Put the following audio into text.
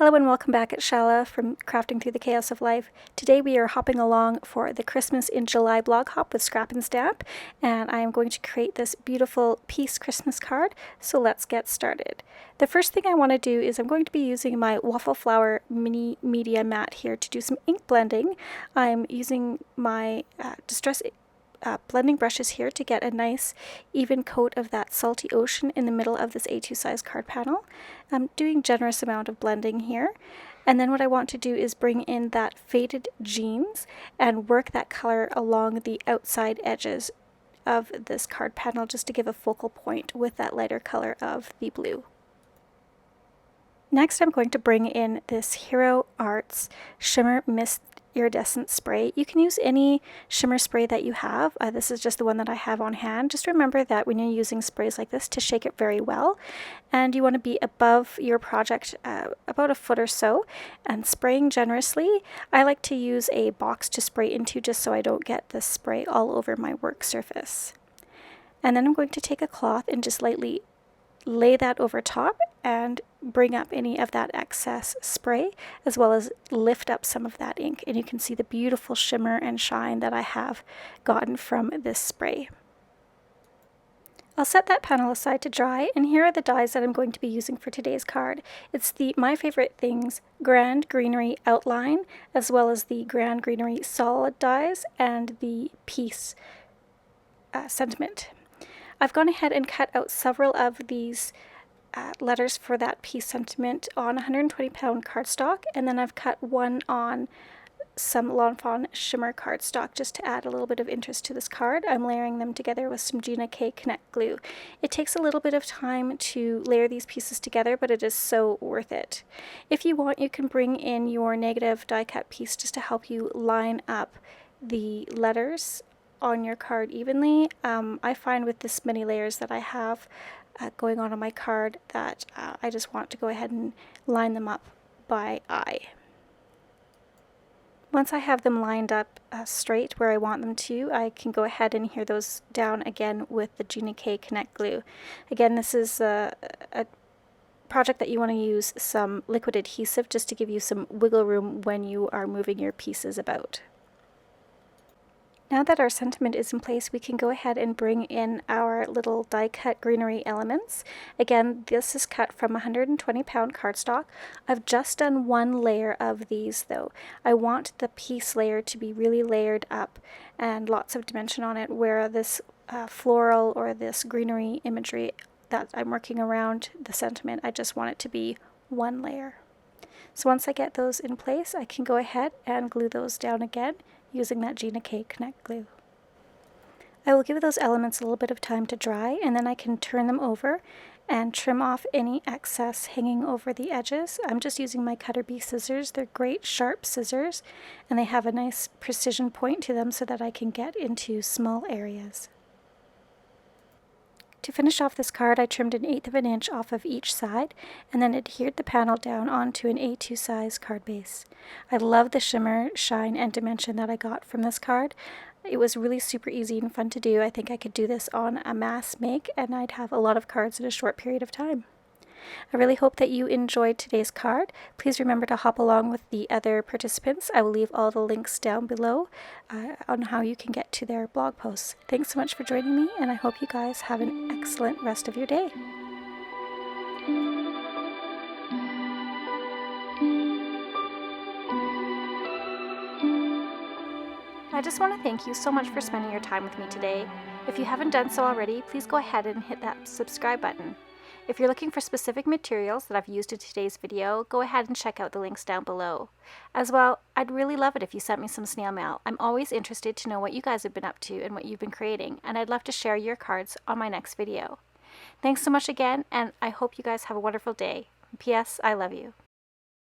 Hello and welcome back at Chala from Crafting Through the Chaos of Life. Today we are hopping along for the Christmas in July blog hop with Scrap and Stamp, and I am going to create this beautiful piece Christmas card, so let's get started. The first thing I want to do is I'm going to be using my Waffle Flower mini media mat here to do some ink blending. I'm using my Distress blending brushes here to get a nice even coat of that salty ocean in the middle of this A2 size card panel. I'm doing generous amount of blending here, and then what I want to do is bring in that faded jeans and work that color along the outside edges of this card panel just to give a focal point with that lighter color of the blue. Next, I'm going to bring in this Hero Arts Shimmer Mist iridescent spray. You can use any shimmer spray that you have. This is just the one that I have on hand. Just remember that when you're using sprays like this to shake it very well, and you want to be above your project about a foot or so and spraying generously. I like to use a box to spray into just so I don't get the spray all over my work surface. And then I'm going to take a cloth and just lightly lay that over top and bring up any of that excess spray, as well as lift up some of that ink, and you can see the beautiful shimmer and shine that I have gotten from this spray. I'll set that panel aside to dry, and here are the dies that I'm going to be using for today's card. It's the My Favorite Things Grand Greenery Outline, as well as the Grand Greenery Solid dies and the Peace Sentiment. I've gone ahead and cut out several of these letters for that Peace Sentiment on 120-pound cardstock, and then I've cut one on some Lawn Fawn shimmer cardstock just to add a little bit of interest to this card. I'm layering them together with some Gina K Connect glue. It takes a little bit of time to layer these pieces together, but it is so worth it. If you want, you can bring in your negative die cut piece just to help you line up the letters on your card evenly. I find with this many layers that I have going on my card that I just want to go ahead and line them up by eye. Once I have them lined up straight where I want them to, I can go ahead and adhere those down again with the Gina K Connect glue. Again, this is a project that you want to use some liquid adhesive just to give you some wiggle room when you are moving your pieces about. Now that our sentiment is in place, we can go ahead and bring in our little die cut greenery elements. Again, this is cut from 120-pound cardstock. I've just done one layer of these though. I want the piece layer to be really layered up and lots of dimension on it, where this floral or this greenery imagery that I'm working around the sentiment, I just want it to be one layer. So once I get those in place, I can go ahead and glue those down again using that Gina K Connect glue. I will give those elements a little bit of time to dry, and then I can turn them over and trim off any excess hanging over the edges. I'm just using my Cutter Bee scissors. They're great sharp scissors, and they have a nice precision point to them so that I can get into small areas. To finish off this card, I trimmed 1/8 of an inch off of each side and then adhered the panel down onto an A2 size card base. I love the shimmer, shine, and dimension that I got from this card. It was really super easy and fun to do. I think I could do this on a mass make and I'd have a lot of cards in a short period of time. I really hope that you enjoyed today's card. Please remember to hop along with the other participants. I will leave all the links down below on how you can get to their blog posts. Thanks so much for joining me, and I hope you guys have an excellent rest of your day. I just want to thank you so much for spending your time with me today. If you haven't done so already, please go ahead and hit that subscribe button. If you're looking for specific materials that I've used in today's video, go ahead and check out the links down below. As well, I'd really love it if you sent me some snail mail. I'm always interested to know what you guys have been up to and what you've been creating, and I'd love to share your cards on my next video. Thanks so much again, and I hope you guys have a wonderful day. P.S. I love you.